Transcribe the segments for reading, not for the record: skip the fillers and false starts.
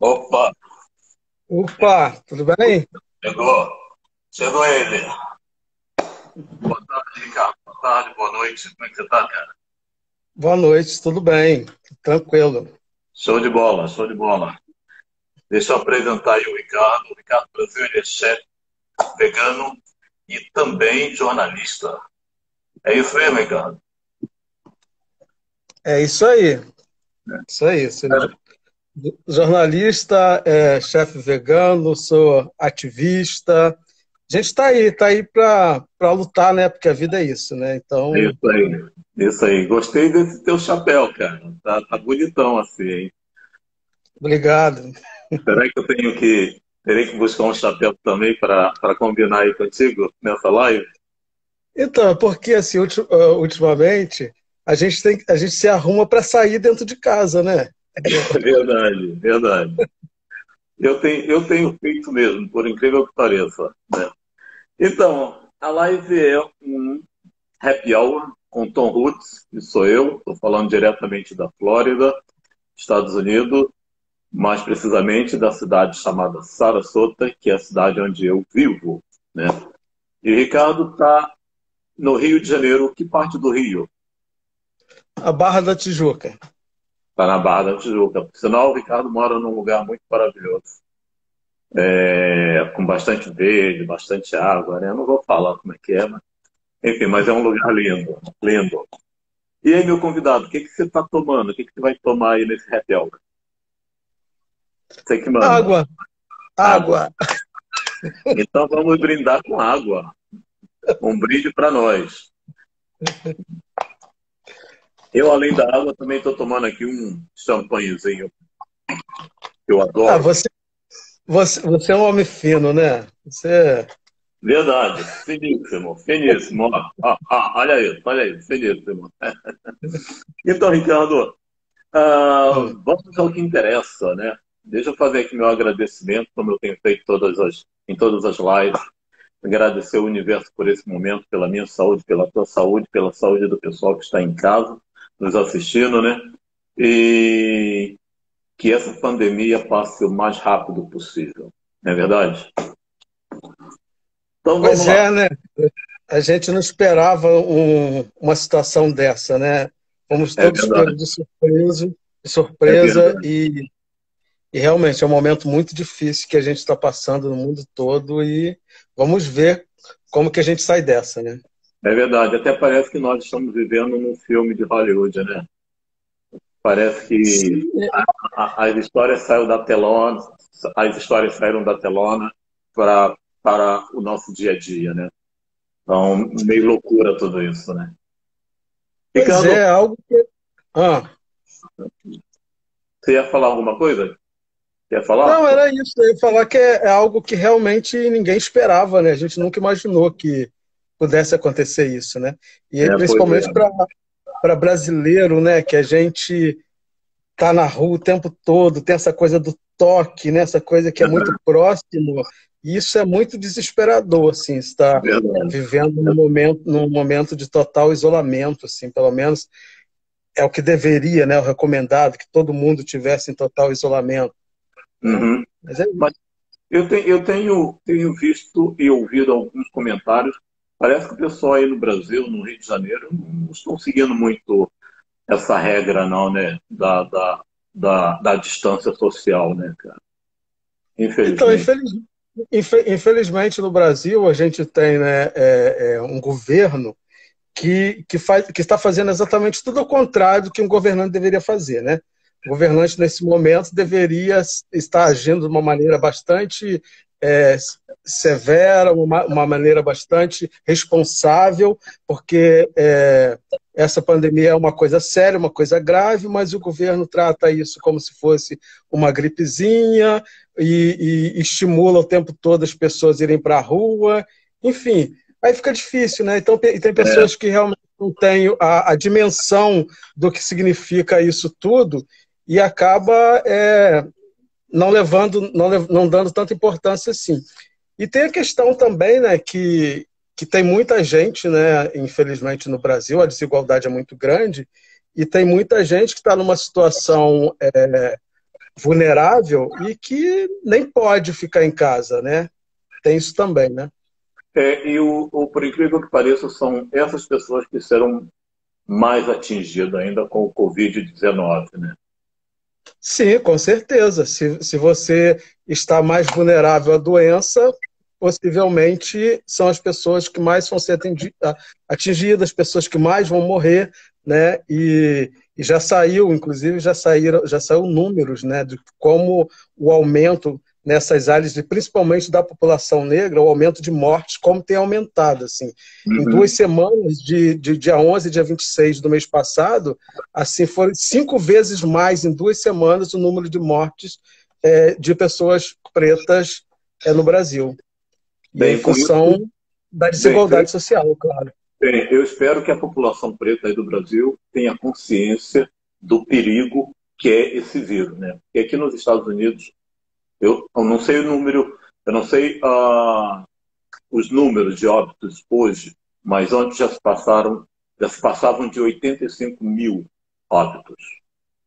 Opa, Opa, tudo bem? chegou. Chegou ele. Boa tarde, Ricardo. Boa tarde, boa noite. Como é que você tá, cara? Boa noite, tudo bem, tranquilo. Show de bola, show de bola. Deixa eu apresentar aí o Ricardo. O Ricardo Brasil, ele é chefe vegano e também jornalista. É isso mesmo, Ricardo? É isso aí, isso aí. Sou jornalista, chefe vegano, sou ativista. A gente está aí para lutar, né? Porque a vida é isso, né? É Então, isso aí. Isso aí. Gostei desse teu chapéu, cara. Tá bonitão assim, hein? obrigado. Será que terei que buscar um chapéu também para combinar aí contigo nessa live? Então, é porque assim, ultimamente a gente se arruma para sair dentro de casa, né? Verdade, verdade. Eu tenho feito mesmo, por incrível que pareça, né? Então, a live é um happy hour com Tom Roots, que sou eu, estou falando diretamente da Flórida, Estados Unidos, mais precisamente da cidade chamada Sarasota, que é a cidade onde eu vivo, né? E o Ricardo está no Rio de Janeiro. Que parte do Rio? A Barra da Tijuca. Está na Barra da Tijuca. Por sinal, o Ricardo mora num lugar muito maravilhoso, com bastante verde, bastante água, né? Eu não vou falar como é que é, mas enfim, mas é um lugar lindo, lindo. E aí, meu convidado, o que que você está tomando? O que que você vai tomar aí nesse happy hour? Você que manda. Água, Água. água. Então vamos brindar com água. Um brinde para nós. Eu, além da água, também estou tomando aqui um champanhezinho que eu Ah, adoro. você é um homem fino, né? Você. Verdade, finíssimo, finíssimo. Olha aí, finíssimo. Então, Ricardo, Hum. vamos ao que interessa, né? Deixa eu fazer aqui meu agradecimento, como eu tenho feito em todas as lives. Agradecer o universo por esse momento, pela minha saúde, pela tua saúde, pela saúde do pessoal que está em casa, nos assistindo, né? E que essa pandemia passe o mais rápido possível. Não é verdade? Então vamos Pois lá. é, né? A gente não esperava uma situação dessa, né? Fomos É todos pegos verdade, de é surpresa verdade. e realmente é um momento muito difícil que a gente está passando no mundo todo e vamos ver como que a gente sai dessa, né? É verdade. Até parece que nós estamos vivendo num filme de Hollywood, né? Parece que Sim, as histórias saíram da telona, as histórias saíram da telona para o nosso dia a dia, né? Então, meio loucura tudo isso, né? pois Ricardo, é, algo que. Ah, você ia falar alguma coisa? Quer falar? não, era isso. Eu ia falar que é algo que realmente ninguém esperava, né? A gente nunca imaginou que pudesse acontecer isso, né? E aí, Pois é. principalmente para brasileiro, né? Que a gente tá na rua o tempo todo, tem essa coisa do toque, né? Essa coisa que é muito próximo. E isso é muito desesperador, assim, estar Verdade. vivendo num momento de total isolamento, assim, pelo menos é o que deveria, né? O recomendado, que todo mundo tivesse em total isolamento, né? Uhum. Mas é Mas isso. eu tenho visto e ouvido alguns comentários. Parece que o pessoal aí no Brasil, no Rio de Janeiro, não estão seguindo muito essa regra, não, né? Da distância social, né, cara? Então, Infelizmente. infelizmente, no Brasil, a gente tem, né, um governo que está fazendo exatamente tudo ao contrário do que um governante deveria fazer, né? O governante, nesse momento, deveria estar agindo de uma maneira bastante é, severa, uma maneira bastante responsável, porque essa pandemia é uma coisa séria, uma coisa grave, mas o governo trata isso como se fosse uma gripezinha e estimula o tempo todo as pessoas irem para a rua, enfim. Aí fica difícil, né? Então, tem É, pessoas que realmente não têm a dimensão do que significa isso tudo e acaba não levando, não dando tanta importância assim. E tem a questão também, né, que tem muita gente, né, infelizmente no Brasil, a desigualdade é muito grande, e tem muita gente que está numa situação vulnerável e que nem pode ficar em casa, né? Tem isso também, né? Por incrível que pareça, são essas pessoas que serão mais atingidas ainda com o Covid-19, né? Sim, com certeza. Se você está mais vulnerável à doença, possivelmente são as pessoas que mais vão ser atingidas, as pessoas que mais vão morrer, né? E já saiu, inclusive, já saiu números, né, de como o aumento nessas áreas, principalmente da população negra, o aumento de mortes, como tem aumentado, assim. Em 2 semanas, de dia 11 e dia 26 do mês passado, assim, foram 5 vezes mais em 2 semanas o número de mortes de pessoas pretas no Brasil. E Bem, em função da desigualdade social, claro. Bem, eu espero que a população preta aí do Brasil tenha consciência do perigo que é esse vírus, né? Porque aqui nos Estados Unidos, eu não sei o número, eu não sei os números de óbitos hoje, mas antes já se passavam de 85 mil óbitos.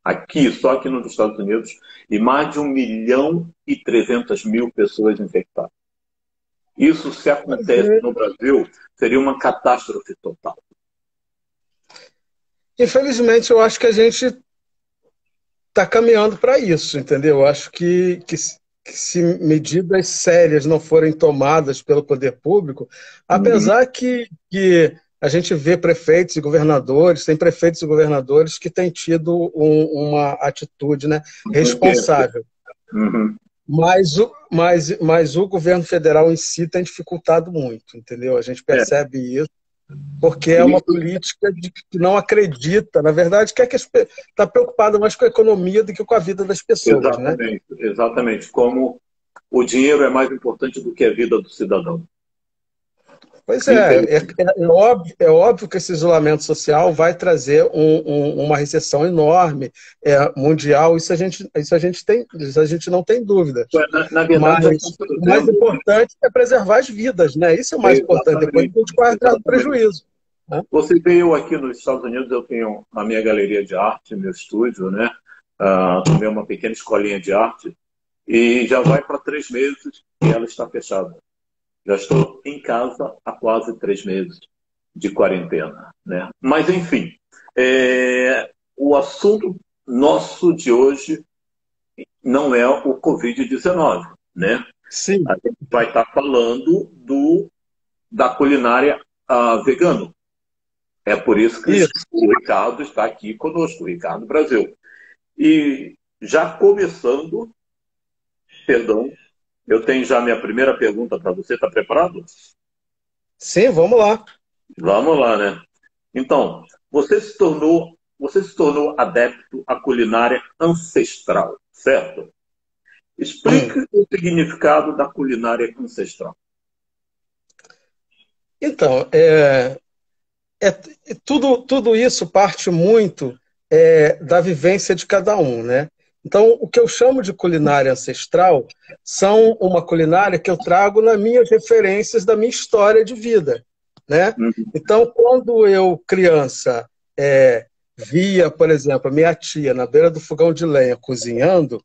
Aqui, só aqui nos Estados Unidos, e mais de 1.300.000 pessoas infectadas. Isso, se acontece no Brasil, seria uma catástrofe total. Infelizmente, eu acho que a gente está caminhando para isso, entendeu? Eu acho que se medidas sérias não forem tomadas pelo poder público, apesar que a gente vê prefeitos e governadores, tem prefeitos e governadores que têm tido uma atitude, né, responsável. Mas o governo federal em si tem dificultado muito, entendeu? A gente percebe isso, porque é uma política que não acredita, na verdade, que está preocupada mais com a economia do que com a vida das pessoas. Exatamente, né? Exatamente. Como o dinheiro é mais importante do que a vida do cidadão. Pois é óbvio que esse isolamento social vai trazer uma recessão enorme, mundial, isso a gente não tem dúvida. Na verdade, mas o mais importante é preservar as vidas, né? Isso é o mais importante, depois a gente corre atrás do prejuízo. Né? Você veio aqui nos Estados Unidos, eu tenho a minha galeria de arte, meu estúdio, né? Também uma pequena escolinha de arte, e já vai para 3 meses e ela está fechada. Já estou em casa há quase 3 meses de quarentena, né? Mas, enfim, o assunto nosso de hoje não é o Covid-19, né? Sim. A gente vai estar falando da culinária vegano. É por isso que o Ricardo está aqui conosco, o Ricardo Brasil. E já começando, perdão, eu tenho já minha primeira pergunta para você. Está preparado? Sim, vamos lá. Vamos lá, né? Então, você se tornou adepto à culinária ancestral, certo? Explique o significado da culinária ancestral. Então, tudo isso parte muito da vivência de cada um, né? Então, o que eu chamo de culinária ancestral são uma culinária que eu trago nas minhas referências da minha história de vida, né? Então, quando eu, criança, via, por exemplo, a minha tia na beira do fogão de lenha cozinhando,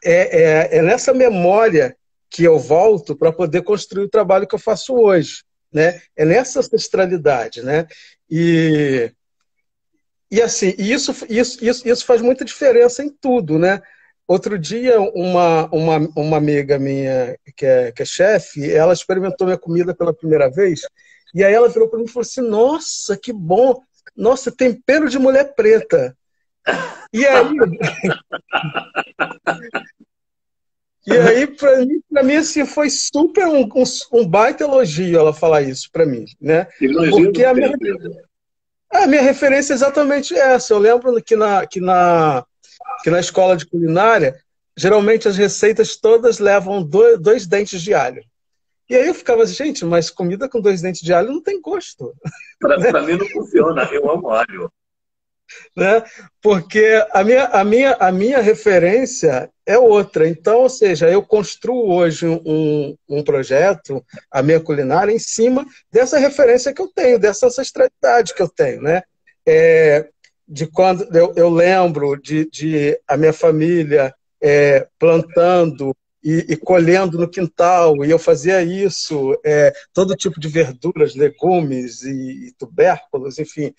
é nessa memória que eu volto para poder construir o trabalho que eu faço hoje, né? É nessa ancestralidade, né? E assim, isso faz muita diferença em tudo, né? Outro dia, uma amiga minha, que é chefe, ela experimentou minha comida pela primeira vez, e aí ela virou para mim e falou assim, nossa, que bom! Nossa, tempero de mulher preta. E aí para mim assim, foi super um baita elogio ela falar isso para mim, né? Porque a minha referência é exatamente essa. Eu lembro que na escola de culinária, geralmente as receitas todas levam 2 dentes de alho. E aí eu ficava assim, gente, mas comida com 2 dentes de alho não tem gosto. Para mim não funciona, eu amo alho. Né? Porque a minha referência é outra. Então, ou seja, eu construo hoje um projeto, a minha culinária, em cima dessa referência que eu tenho, dessa ancestralidade que eu tenho. Né? De quando eu lembro de a minha família plantando e colhendo no quintal, e eu fazia isso, todo tipo de verduras, legumes e tubérculos, enfim,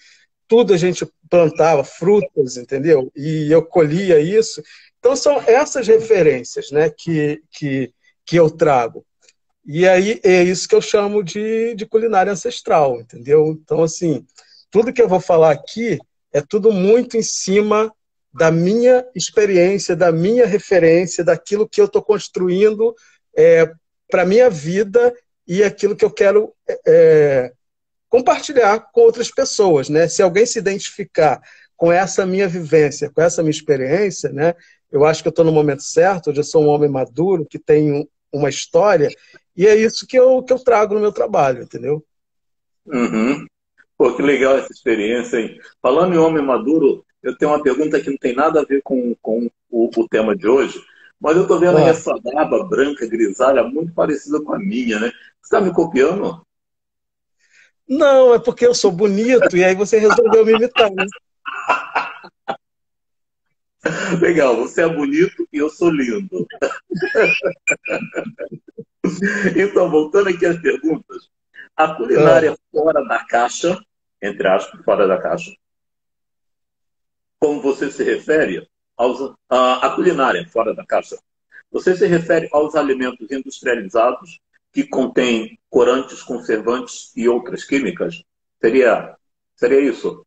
tudo a gente plantava, frutas, entendeu? E eu colhia isso. Então, são essas referências, né, que eu trago. E aí é isso que eu chamo de culinária ancestral, entendeu? Então, assim, tudo que eu vou falar aqui é tudo muito em cima da minha experiência, da minha referência, daquilo que eu estou construindo para a minha vida e aquilo que eu quero compartilhar com outras pessoas, né? Se alguém se identificar com essa minha vivência, com essa minha experiência, né? Eu acho que eu estou no momento certo, hoje eu sou um homem maduro, que tem uma história, e é isso que eu trago no meu trabalho, entendeu? Uhum. Pô, que legal essa experiência, hein? Falando em homem maduro, eu tenho uma pergunta que não tem nada a ver com o tema de hoje, mas eu tô vendo aí Ah, essa barba branca, grisalha, muito parecida com a minha, né? Você tá me copiando? não, é porque eu sou bonito, e aí você resolveu me imitar, né? Legal, você é bonito e eu sou lindo. Então, voltando aqui às perguntas, a Ah, culinária fora da caixa, entre aspas, fora da caixa, como você se refere a culinária fora da caixa, você se refere aos alimentos industrializados que contêm corantes, conservantes e outras químicas? Seria isso?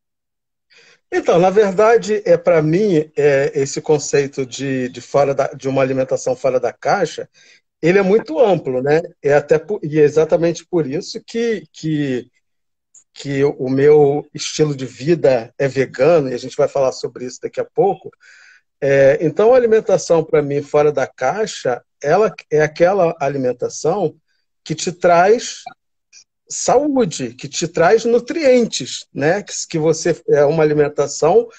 então, na verdade, para mim, esse conceito de uma alimentação fora da caixa, ele é muito amplo, né? E é exatamente por isso que o meu estilo de vida é vegano, e a gente vai falar sobre isso daqui a pouco. Então, a alimentação, para mim, fora da caixa, ela é aquela alimentação que te traz saúde, que te traz nutrientes, né? Que você é uma alimentação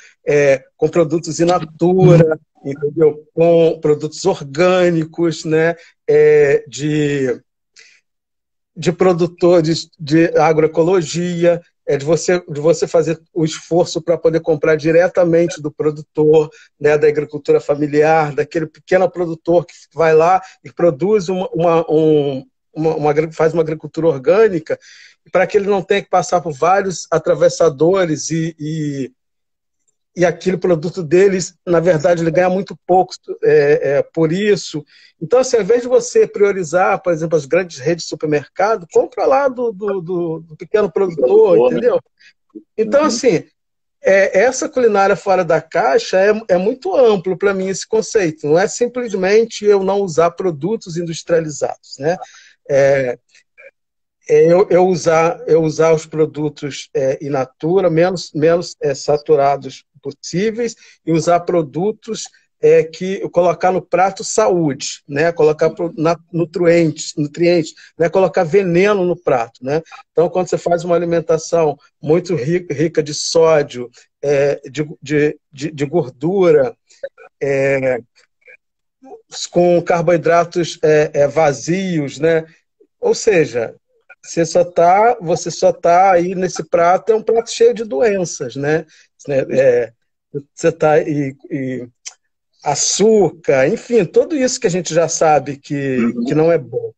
com produtos in natura, entendeu? Com produtos orgânicos, né? De produtores de agroecologia, de você fazer o esforço para poder comprar diretamente do produtor, né, da agricultura familiar, daquele pequeno produtor que vai lá e produz faz uma agricultura orgânica, para que ele não tenha que passar por vários atravessadores e aquele produto deles, na verdade, ele ganha muito pouco por isso. Então, assim, ao invés de você priorizar, por exemplo, as grandes redes de supermercado, compra lá do pequeno produtor, Produtor, né? entendeu? Então, Uhum. assim, essa culinária fora da caixa é muito amplo para mim esse conceito. Não é simplesmente eu não usar produtos industrializados, né? É, eu usar os produtos in natura, menos saturados possíveis, e usar produtos que colocar no prato saúde, né? Colocar nutrientes, né? Colocar veneno no prato, né? Então, quando você faz uma alimentação muito rica de sódio, de gordura, com carboidratos vazios, né? Ou seja, você só tá aí nesse prato, é um prato cheio de doenças, né? Você tá e açúcar, enfim, tudo isso que a gente já sabe que Uhum. não é bom.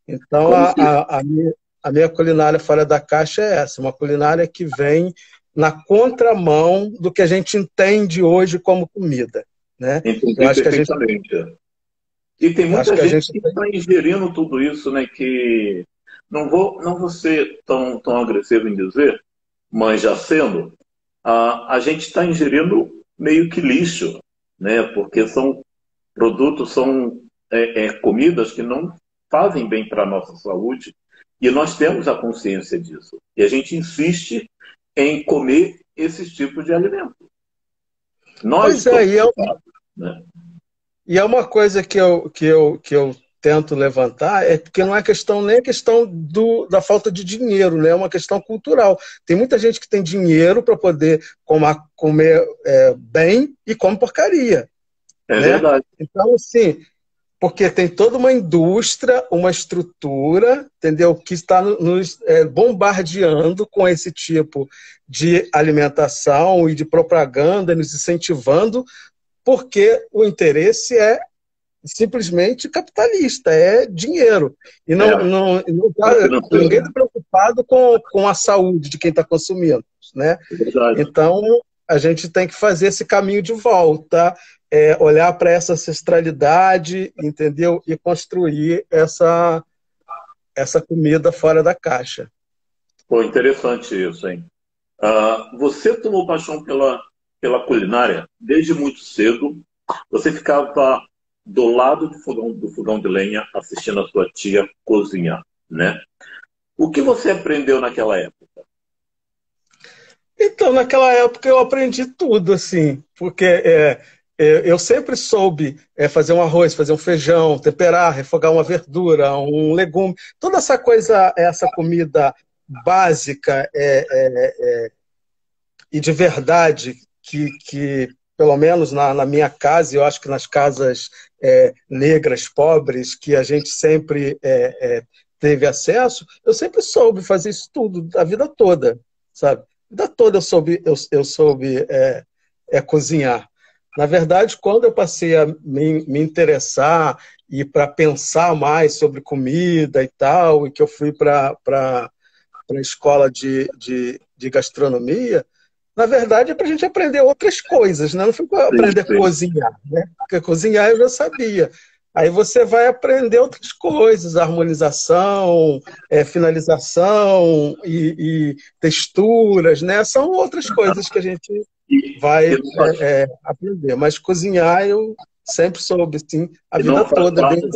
Então, Como se a minha culinária fora da caixa é essa, uma culinária que vem na contramão do que a gente entende hoje como comida, né? Eu entendi acho que a gente, perfeitamente. E tem acho muita que a gente gente que tem. está ingerindo tudo isso, né? Que não vou ser tão agressivo em dizer, mas já sendo, a gente está ingerindo meio que lixo, né? Porque são produtos, são comidas que não fazem bem para a nossa saúde e nós temos a consciência disso. E a gente insiste em comer esses tipos de alimentos. Nós Pois é, somos culpados, né? e é uma coisa que eu tento levantar, é porque não é questão nem a questão da falta de dinheiro, né? É uma questão cultural. Tem muita gente que tem dinheiro para poder comer bem e come porcaria, É né? verdade. Então, assim, porque tem toda uma indústria, uma estrutura, entendeu? Que está nos bombardeando com esse tipo de alimentação e de propaganda, nos incentivando porque o interesse é simplesmente capitalista, é dinheiro. E ninguém está preocupado com a saúde de quem está consumindo, né? Então, a gente tem que fazer esse caminho de volta, olhar para essa ancestralidade, entendeu? E construir essa comida fora da caixa. Pô, interessante isso, hein? Você tomou paixão pela culinária desde muito cedo. Você ficava do lado do fogão de lenha assistindo a sua tia cozinhar, né? O que você aprendeu naquela época? Então, naquela época eu aprendi tudo, assim, porque eu sempre soube fazer um arroz, fazer um feijão, temperar, refogar uma verdura, um legume, toda essa coisa, essa comida básica e de verdade que pelo menos na minha casa, eu acho que nas casas negras, pobres, que a gente sempre teve acesso, eu sempre soube fazer isso tudo, a vida toda, sabe? A vida toda eu soube cozinhar. Na verdade, quando eu passei a me interessar e para pensar mais sobre comida e tal, e que eu fui para a escola de gastronomia, na verdade, é para a gente aprender outras coisas, né? Não foi para aprender a cozinhar, né? Porque cozinhar eu já sabia. Aí você vai aprender outras coisas, harmonização, finalização e texturas, né? São outras coisas que a gente vai aprender. Mas cozinhar eu sempre soube, sim, a vida toda. Desde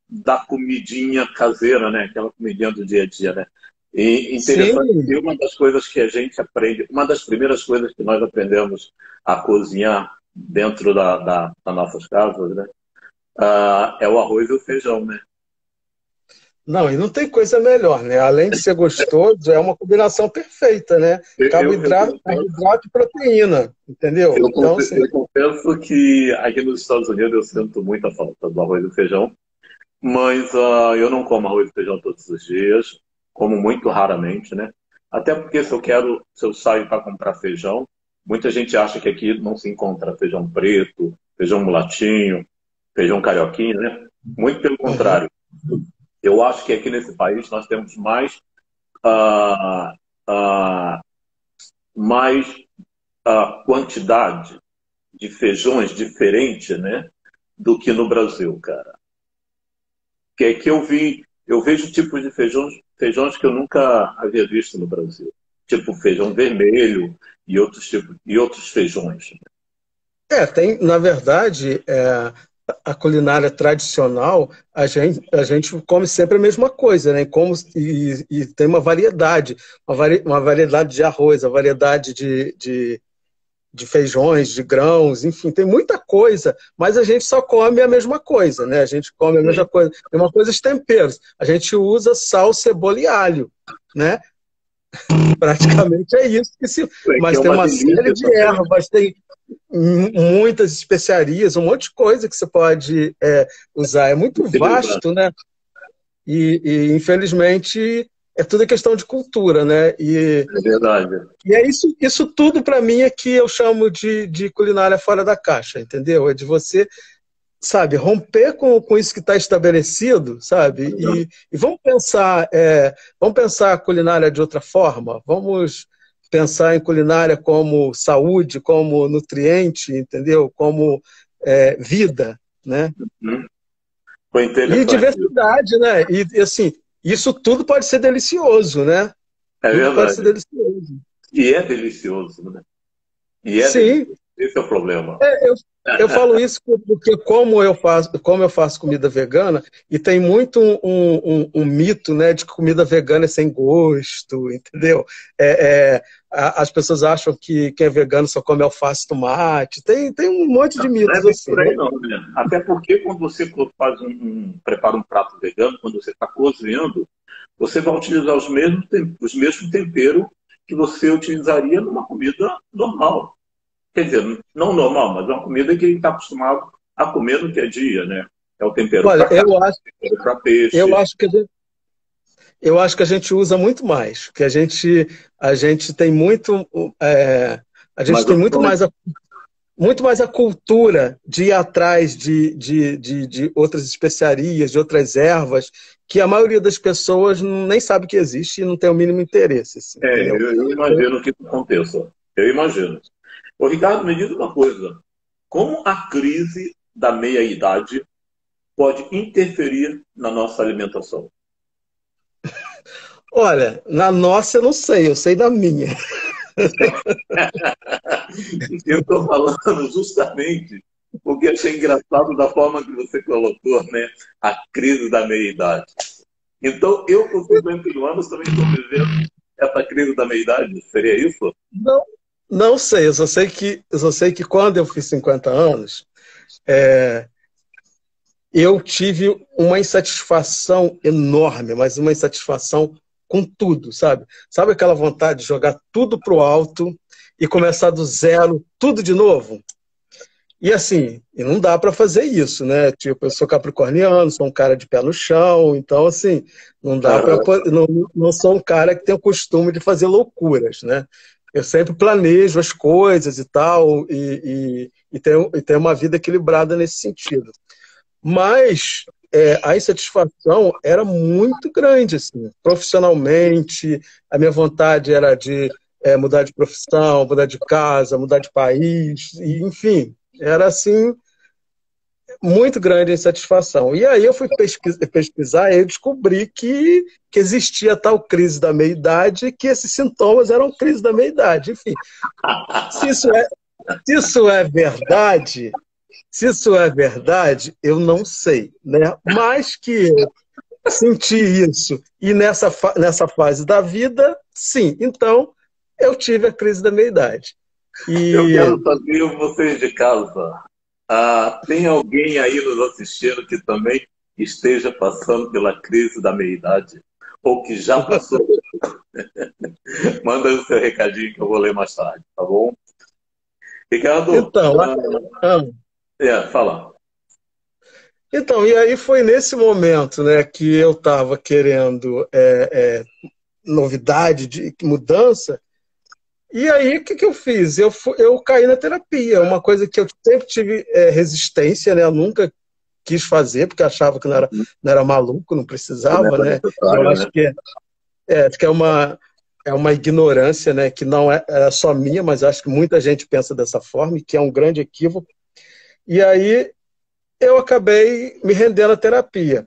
da comidinha caseira, né? Aquela comidinha do dia a dia, né? E interessante que uma das coisas que a gente aprende, uma das primeiras coisas que nós aprendemos a cozinhar dentro das nossas casas, né? É o arroz e o feijão, né? Não, e não tem coisa melhor, né? Além de ser gostoso, é uma combinação perfeita, né? Carboidrato e proteína, entendeu? Eu confesso que aqui nos Estados Unidos eu sinto muita falta do arroz e do feijão, mas eu não como arroz e feijão todos os dias. Como muito raramente, né? Até porque se eu saio para comprar feijão, muita gente acha que aqui não se encontra feijão preto, feijão mulatinho, feijão carioquinha, né? Muito pelo contrário. Eu acho que aqui nesse país nós temos mais quantidade de feijões diferentes, né? Do que no Brasil, cara. Que aqui eu vejo tipos de feijões que eu nunca havia visto no Brasil. Tipo feijão vermelho e outros feijões. Tem, na verdade, a culinária tradicional, a gente come sempre a mesma coisa, né? E tem uma variedade de arroz, uma variedade de feijões, de grãos, enfim, tem muita coisa, mas a gente só come a mesma coisa, né? A gente come a mesma coisa. Tem uma coisa de temperos. A gente usa sal, cebola e alho, né? Praticamente é isso mas tem uma série de ervas, tem muitas especiarias, um monte de coisa que você pode usar. É muito vasto, né? E infelizmente é tudo questão de cultura, né? É verdade. E é isso tudo para mim é que eu chamo de culinária fora da caixa, entendeu? É de você, sabe, romper com isso que está estabelecido, sabe? E vamos pensar a culinária de outra forma. Vamos pensar em culinária como saúde, como nutriente, entendeu? Como vida, né? Foi interessante. E diversidade, né? E assim, isso tudo pode ser delicioso, né? É verdade. Tudo pode ser delicioso. E é delicioso, né? Sim. Delicioso. Esse é o problema. Eu falo isso porque como eu faço comida vegana, e tem muito um mito, né, de que comida vegana é sem gosto, entendeu? As pessoas acham que quem é vegano só come alface e tomate. Tem um monte de mitos não é assim. Por aí, não, né? Até porque quando você prepara um prato vegano, quando você está cozinhando, você vai utilizar os mesmos temperos que você utilizaria numa comida normal. Quer dizer, não normal, mas uma comida que a gente está acostumado a comer no dia a dia, né? É o tempero para tempero para peixe. Eu acho que a gente usa muito mais, que a gente tem muito, a gente tem muito mais muito mais a cultura de ir atrás de outras especiarias, de outras ervas, que a maioria das pessoas nem sabe que existe e não tem o mínimo interesse, assim, entendeu? Eu imagino que isso aconteça. Eu imagino. Ô, Ricardo, me diz uma coisa. Como a crise da meia-idade pode interferir na nossa alimentação? Olha, na nossa eu sei da minha. Eu estou falando justamente porque achei engraçado da forma que você colocou, né? A crise da meia-idade. Então, eu com 51 anos também estou vivendo essa crise da meia-idade. Seria isso? Não, não sei, eu só sei que quando eu fiz 50 anos, é, eu tive uma insatisfação enorme, mas uma insatisfação com tudo, sabe? Sabe aquela vontade de jogar tudo pro alto e começar do zero, tudo de novo? E assim, e não dá para fazer isso, né? Tipo, eu sou capricorniano, sou um cara de pé no chão, então assim, não dá para não sou um cara que tem o costume de fazer loucuras, né? Eu sempre planejo as coisas e tal, e tenho uma vida equilibrada nesse sentido. Mas a insatisfação era muito grande, assim, profissionalmente, a minha vontade era de mudar de profissão, mudar de casa, mudar de país, e, enfim, era assim, muito grande a insatisfação. E aí eu fui pesquisar e eu descobri que existia tal crise da meia-idade, que esses sintomas eram crise da meia-idade. Enfim, se isso é, se isso é verdade, se isso é verdade, eu não sei, né? Mas que eu senti isso e nessa fase da vida, sim. Então, eu tive a crise da meia-idade. Eu E quero saber, vocês de casa, tem alguém aí nos assistindo que também esteja passando pela crise da meia-idade? Ou que já passou? Manda aí o seu recadinho que eu vou ler mais tarde, tá bom? Ricardo, então, ah, fala. então, e aí foi nesse momento, né, que eu estava querendo novidade, de mudança. E aí, o que, que eu fiz? Eu caí na terapia, uma coisa que eu sempre tive resistência, né? Eu nunca quis fazer, porque achava que não era maluco, não Não precisava, é né? Eu necessário, acho né? acho que é uma ignorância, né? Que não é só minha, mas acho que muita gente pensa dessa forma, e que é um grande equívoco. E aí eu acabei me rendendo à terapia.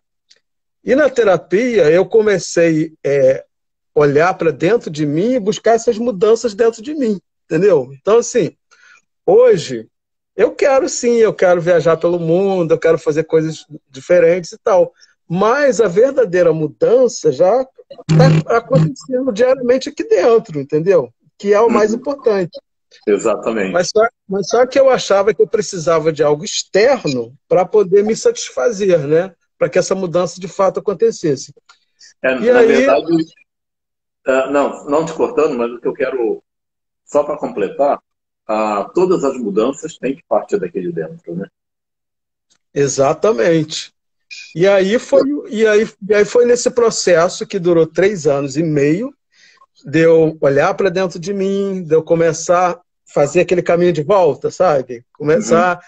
E na terapia eu comecei olhar para dentro de mim e buscar essas mudanças dentro de mim, entendeu? Então, assim, hoje eu quero sim, eu quero viajar pelo mundo, eu quero fazer coisas diferentes e tal. Mas a verdadeira mudança já está acontecendo diariamente aqui dentro, entendeu? Que é o mais Uhum, importante. exatamente. Mas só que eu achava que eu precisava de algo externo para poder me satisfazer, né? Para que essa mudança de fato acontecesse. E Na aí, verdade, não te cortando, mas o que eu quero, só para completar, todas as mudanças têm que partir daqui de dentro, né? exatamente. E aí foi nesse processo que durou 3 anos e meio, de eu olhar para dentro de mim, de eu começar a fazer aquele caminho de volta, sabe? Uhum. Começar a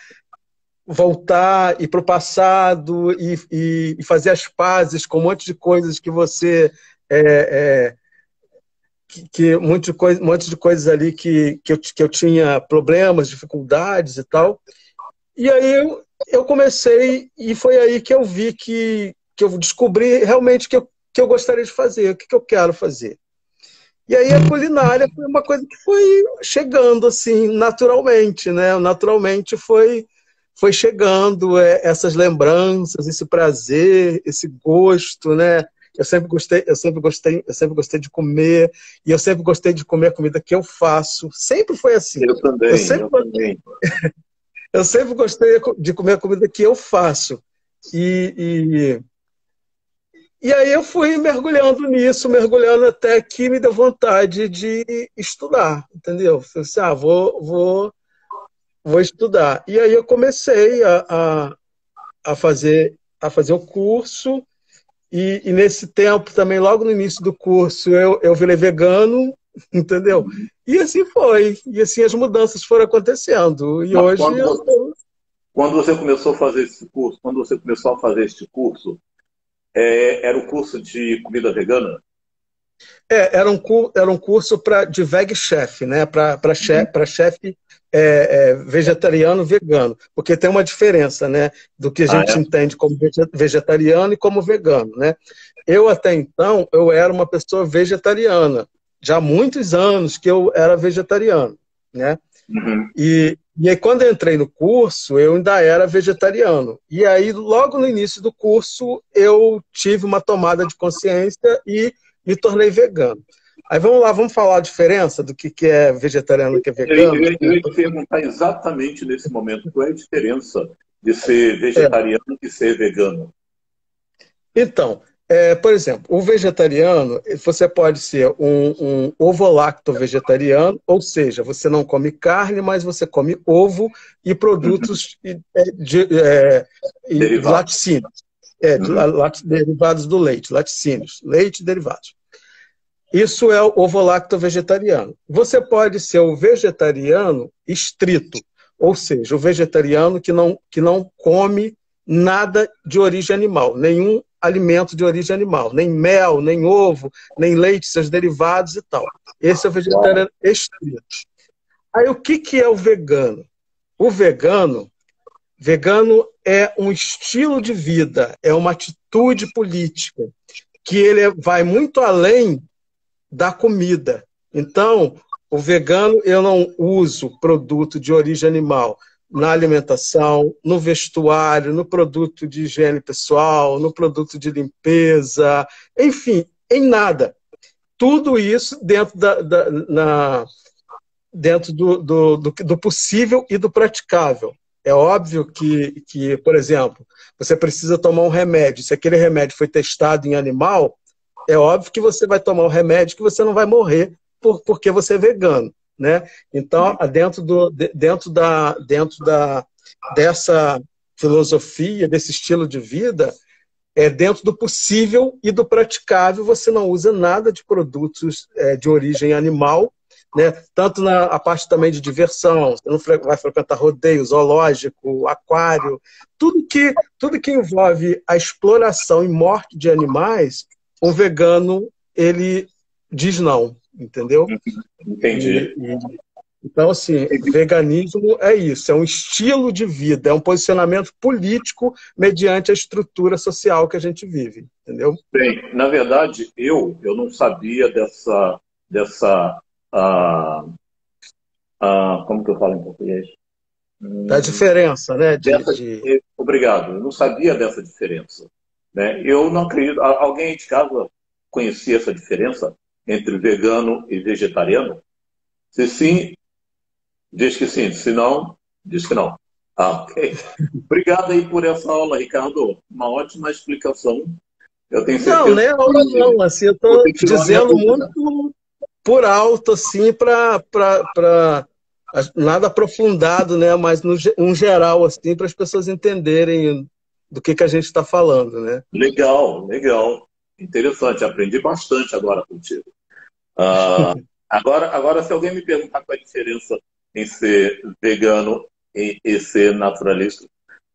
voltar, ir para o passado e fazer as pazes com um monte de coisas que você. É, um monte de coisas ali que eu tinha problemas, dificuldades e tal. E aí eu comecei, e foi aí que eu vi que eu descobri realmente que eu gostaria de fazer, o que eu quero fazer. E aí a culinária foi uma coisa que foi chegando assim, naturalmente, né? Naturalmente foi chegando essas lembranças, esse prazer, esse gosto, né? Eu sempre gostei de comer, e eu sempre gostei de comer a comida que eu faço. Sempre foi assim. Eu Eu também, sempre eu também. eu sempre gostei de comer a comida que eu faço. E, e aí eu fui mergulhando nisso, mergulhando até que me deu vontade de estudar, entendeu? Falei assim, vou estudar. E aí eu comecei a fazer o curso, e nesse tempo também, logo no início do curso, eu virei vegano, entendeu? E assim foi. E assim as mudanças foram acontecendo. E Mas hoje quando você começou a fazer esse curso, quando você começou a fazer este curso, era o curso de comida vegana? era um curso de veg chef, né? Para chefe vegetariano vegano, porque tem uma diferença, né? Do que a Ah, gente é? entende como vegetariano e como vegano, né? Eu até então eu era uma pessoa vegetariana, já há muitos anos que eu era vegetariano, né? Uhum. E aí, quando eu entrei no curso, eu ainda era vegetariano. E aí, logo no início do curso, eu tive uma tomada de consciência e me tornei vegano. Aí vamos lá, vamos falar a diferença do que é vegetariano e o que é vegano? Eu ia te perguntar exatamente nesse momento qual é a diferença de ser É, vegetariano e ser vegano. então, por exemplo, o vegetariano, você pode ser um ovo-lacto vegetariano, ou seja, você não come carne, mas você come ovo e Uhum. produtos de Derivado. laticínios, Uhum. derivados do leite, laticínios, leite e derivados. Isso é o ovo-lacto vegetariano. Você pode ser o vegetariano estrito, ou seja, o vegetariano que não come nada de origem animal, nenhum alimento de origem animal, nem mel, nem ovo, nem leite, seus derivados e tal. Esse é o Uau. vegetariano estrito. Aí o que é o vegano? O vegano é um estilo de vida, é uma atitude política, que ele vai muito além da comida. Então, o vegano, eu não uso produto de origem animal na alimentação, no vestuário, no produto de higiene pessoal, no produto de limpeza, enfim, em nada. Tudo isso dentro do possível e do praticável. É óbvio que, por exemplo, você precisa tomar um remédio. Se aquele remédio foi testado em animal, é óbvio que você vai tomar o remédio que você não vai morrer porque você é vegano, né? Então, dessa filosofia, desse estilo de vida, dentro do possível e do praticável, você não usa nada de produtos de origem animal, né? Tanto na parte também de diversão, você não vai frequentar rodeio, zoológico, aquário, tudo que envolve a exploração e morte de animais, o vegano, ele diz não, entendeu? Entendi. Então, assim, veganismo é isso, é um estilo de vida, é um posicionamento político mediante a estrutura social que a gente vive, entendeu? Bem, na verdade, eu não sabia dessa ah, como que eu falo em português? Da diferença, né? Dessa, obrigado, eu não sabia dessa diferença. Né? Eu não acredito. Alguém de casa conhecia essa diferença entre vegano e vegetariano? Se sim, diz que sim. Se não, diz que não. Ah, ok. Obrigado aí por essa aula, Ricardo. Uma ótima explicação. Eu tenho Não, certeza nem aula que não, assim, eu você estou tirou a minha dizendo dúvida. muito por alto, assim, para nada aprofundado, né? Mas um geral, assim, para as pessoas entenderem do que a gente está falando, né? Legal, legal. Interessante. Aprendi bastante agora contigo. Ah, agora, se alguém me perguntar qual é a diferença em ser vegano e ser naturalista,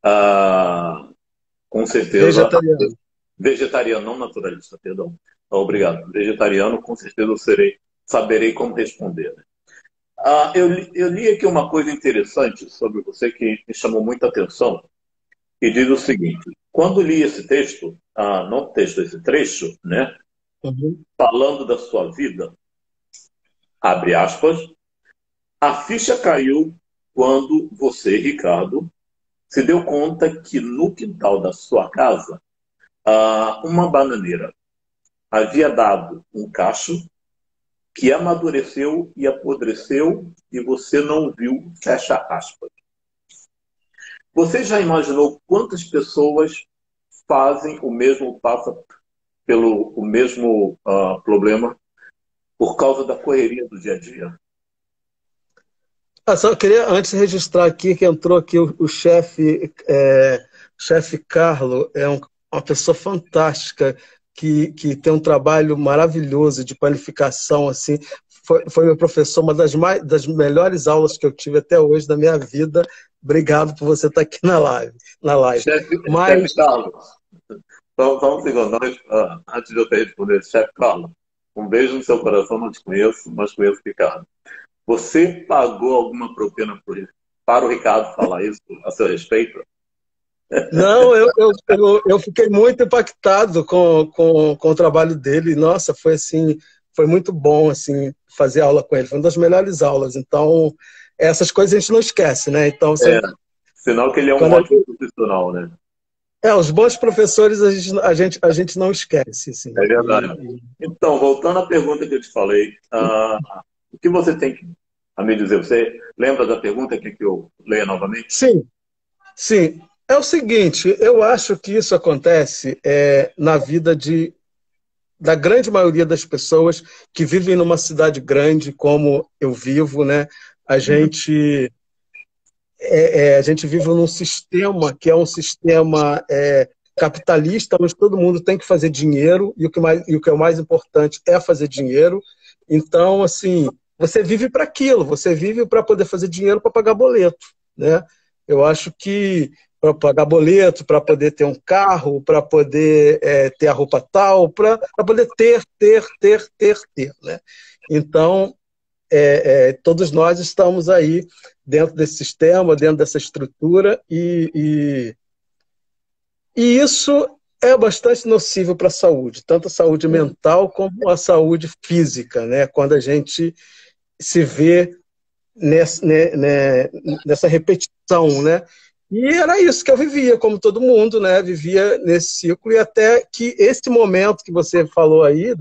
ah, com certeza, Vegetariano. vegetariano, não naturalista, perdão. Obrigado. Vegetariano, com certeza saberei como responder. Né? Eu li aqui uma coisa interessante sobre você que me chamou muita atenção, que diz o seguinte: quando li esse texto, não texto, esse trecho, né, Uhum. falando da sua vida, abre aspas, a ficha caiu quando você, Ricardo, se deu conta que no quintal da sua casa, uma bananeira havia dado um cacho que amadureceu e apodreceu e você não viu, fecha aspas. Você já imaginou quantas pessoas fazem o mesmo, passam pelo o mesmo problema por causa da correria do dia a dia? Só queria antes registrar aqui que entrou aqui o chefe Carlo, uma pessoa fantástica que tem um trabalho maravilhoso de qualificação, assim. foi meu professor, uma das melhores aulas que eu tive até hoje da minha vida. Obrigado por você estar aqui na live. Chefe Carlos, só um segundo, antes de eu te responder, chefe Carlos, um beijo no seu coração, não te conheço, mas conheço o Ricardo. Você pagou alguma propina para o Ricardo falar isso a seu respeito? Não, eu fiquei muito impactado com o trabalho dele. Nossa, foi assim, foi muito bom assim fazer aula com ele. Foi uma das melhores aulas. Então, essas coisas a gente não esquece, né? Então, Sinal que ele é um ótimo profissional, né? Os bons professores a gente não esquece, assim. É verdade. Então, voltando à pergunta que eu te falei, o que você tem a me dizer? Você lembra da pergunta que eu leia novamente? Sim, sim. É o seguinte, eu acho que isso acontece na vida da grande maioria das pessoas que vivem numa cidade grande, como eu vivo, né? A gente vive num sistema que é um sistema capitalista, onde todo mundo tem que fazer dinheiro e o que é o mais importante é fazer dinheiro. Então, assim, você vive para aquilo, você vive para poder fazer dinheiro para pagar boleto, né? Eu acho que para pagar boleto, para poder ter um carro, para poder ter a roupa tal, para poder ter, né? Então, todos nós estamos aí dentro desse sistema, dentro dessa estrutura, e isso é bastante nocivo para a saúde, tanto a saúde mental como a saúde física, né? Quando a gente se vê nessa repetição, né? E era isso que eu vivia, como todo mundo, né? Vivia nesse ciclo, e até que esse momento que você falou aí,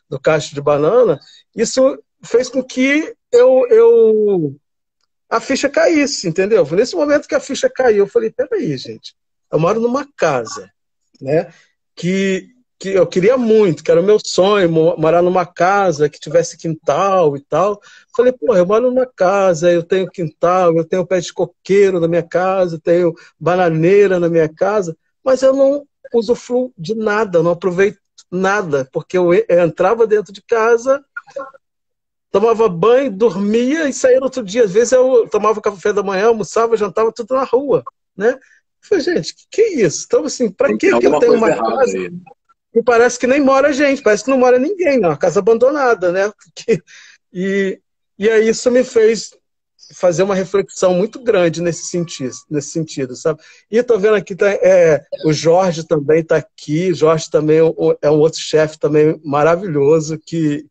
do cacho de banana, isso fez com que a ficha caísse, entendeu? Foi nesse momento que a ficha caiu, eu falei, peraí, gente, eu moro numa casa, né? Que eu queria muito, que era o meu sonho, morar numa casa que tivesse quintal e tal. Falei, pô, eu moro numa casa, eu tenho quintal, eu tenho pé de coqueiro na minha casa, eu tenho bananeira na minha casa, mas eu não usufruo de nada, não aproveito nada, porque eu entrava dentro de casa, tomava banho, dormia e saía no outro dia. Às vezes eu tomava café da manhã, almoçava, jantava tudo na rua, né? Eu falei, gente, que é isso? Então, assim, para Tem que eu alguma tenho coisa uma errada casa aí. e parece que nem mora gente, parece que não mora ninguém, é uma casa abandonada, né? E, e aí isso me fez fazer uma reflexão muito grande nesse sentido, sabe? E estou vendo aqui, o Jorge também está aqui, o Jorge também é um outro chefe também maravilhoso, que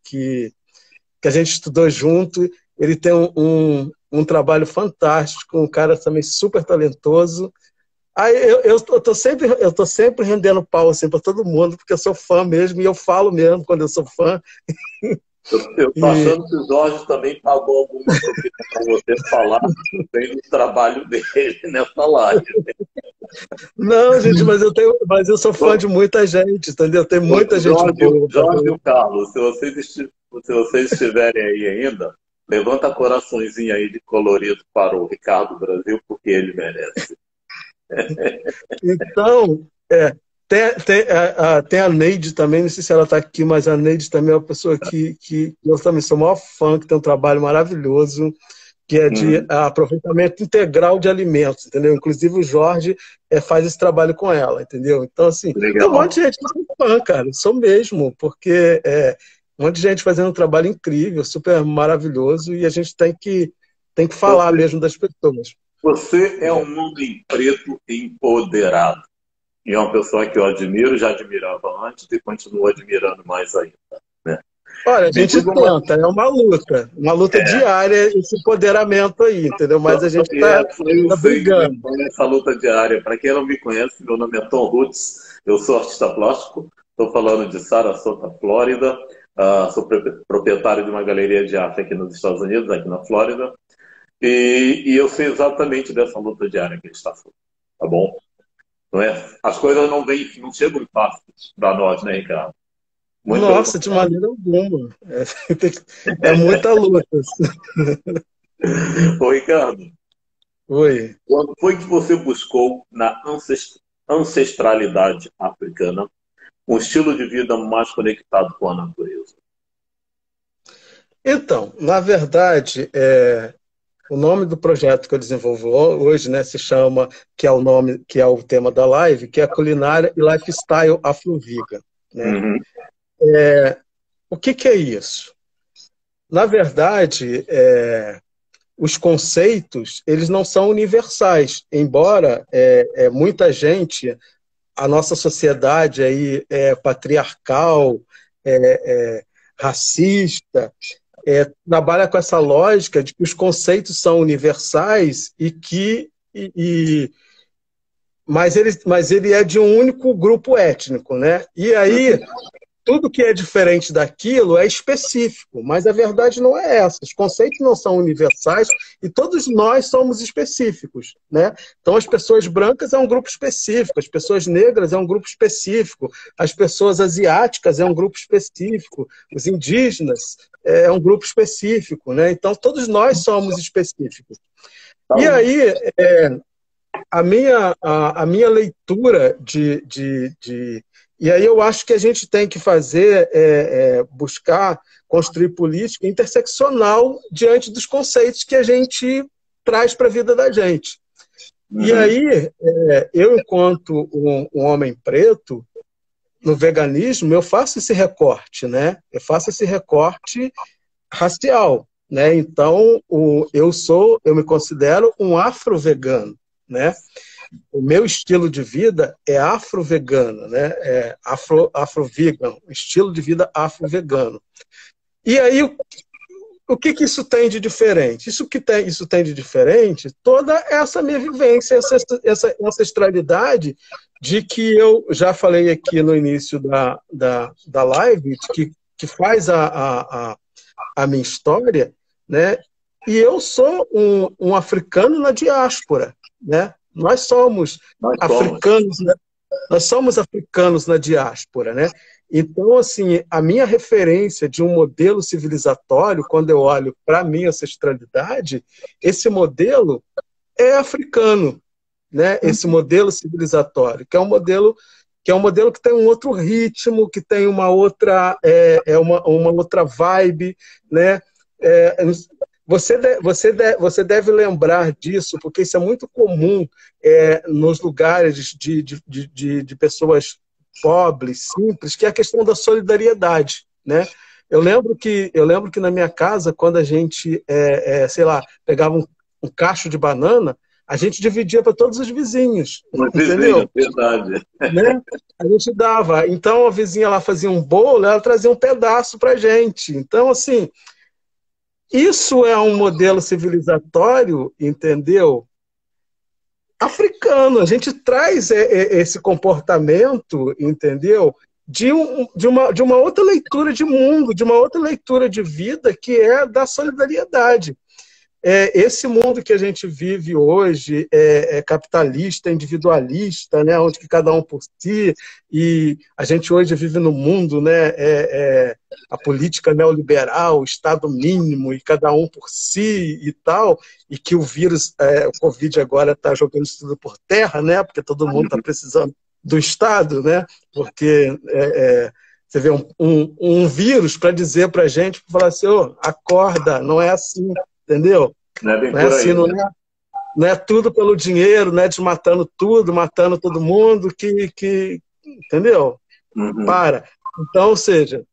a gente estudou junto, ele tem um trabalho fantástico, um cara também super talentoso. Aí eu tô sempre rendendo pau assim, para todo mundo, porque eu sou fã mesmo, e eu falo mesmo quando eu sou fã. Eu tô achando que o Jorge também pagou alguma propina para você falar bem do trabalho dele nessa live. Não, gente, mas eu sou fã de muita gente, entendeu? Tem muita gente boa. Jorge e o Carlos, se vocês estiverem aí ainda, levanta coraçõezinho aí de colorido para o Ricardo Brasil, porque ele merece. Então, tem a Neide também, não sei se ela está aqui, mas a Neide também é uma pessoa que eu também sou o maior fã, que tem um trabalho maravilhoso, que é de aproveitamento integral de alimentos, entendeu? Inclusive o Jorge faz esse trabalho com ela, entendeu? Então, assim, tem um Legal. monte de gente que eu sou fã, cara, sou mesmo, porque um monte de gente fazendo um trabalho incrível, super maravilhoso, e a gente tem que falar mesmo das pessoas. Você é um homem preto empoderado. E é uma pessoa que eu admiro, já admirava antes e continuo admirando mais ainda. Né? Olha, a gente tenta, é uma luta diária, esse empoderamento aí, entendeu? Mas a gente está brigando. Essa luta diária. Para quem não me conhece, meu nome é Tom Roots, eu sou artista plástico, estou falando de Sarasota, Flórida, sou proprietário de uma galeria de arte aqui nos Estados Unidos, aqui na Flórida, e eu sei exatamente dessa luta diária que a gente está falando, tá bom? Não é? As coisas não chegam fáceis para nós, né, Ricardo? Nossa, de maneira alguma. É muita luta. Ô, Ricardo. Oi. Quando foi que você buscou na ancestralidade africana um estilo de vida mais conectado com a natureza? Então, na verdade, o nome do projeto que eu desenvolvo hoje, né, se chama, que é o nome, que é o tema da live, que é Culinária e Lifestyle Afro-Vegan, né? Uhum. O que que é isso? Na verdade, os conceitos, eles não são universais, embora muita gente, a nossa sociedade aí é patriarcal, racista, trabalha com essa lógica de que os conceitos são universais e que mas ele é de um único grupo étnico, né? E aí tudo que é diferente daquilo é específico, mas a verdade não é essa. Os conceitos não são universais e todos nós somos específicos, né? Então, as pessoas brancas é um grupo específico, as pessoas negras é um grupo específico, as pessoas asiáticas é um grupo específico, os indígenas é um grupo específico, né? Então, todos nós somos específicos. E aí, a minha leitura e aí eu acho que a gente tem que fazer, buscar construir política interseccional diante dos conceitos que a gente traz para a vida da gente. E aí, eu, enquanto um homem preto, no veganismo, eu faço esse recorte, né? Eu faço esse recorte racial, né? Então, eu me considero um afro-vegano, né? O meu estilo de vida é afro-vegano, né? Afro-vegan, estilo de vida afro-vegano. E aí, o que que isso tem de diferente? Isso tem de diferente toda essa minha vivência, essa ancestralidade de que eu já falei aqui no início da live, que faz a minha história, né? E eu sou um africano na diáspora, né? Nós somos africanos, né? Nós somos africanos na diáspora, né? Então, assim, a minha referência de um modelo civilizatório, quando eu olho para a minha ancestralidade, esse modelo é africano, né? Esse modelo civilizatório, que é um modelo que tem um outro ritmo, que tem uma outra, uma outra vibe, né? Você deve lembrar disso, porque isso é muito comum nos lugares de pessoas pobres, simples, que é a questão da solidariedade, né? Eu lembro que na minha casa, quando a gente, sei lá, pegava um cacho de banana, a gente dividia para todos os vizinhos, entendeu? Verdade. Né? A gente dava. Então, a vizinha lá fazia um bolo, ela trazia um pedaço para a gente. Então, assim, isso é um modelo civilizatório, entendeu? Africano. A gente traz esse comportamento, entendeu? De uma outra leitura de mundo, de uma outra leitura de vida, que é da solidariedade. Esse mundo que a gente vive hoje é capitalista, individualista, né, onde que cada um por si, e a gente hoje vive no mundo, né, a política neoliberal, o Estado mínimo, e cada um por si e tal, e que o vírus, o Covid agora está jogando isso tudo por terra, né, porque todo mundo está precisando do Estado, né, porque você vê um vírus para dizer para a gente, para falar assim, acorda, não é assim. Entendeu? Não é bem por aí, assim, né? Não é tudo pelo dinheiro, não é desmatando tudo, matando todo mundo, entendeu? Para. Então, ou seja,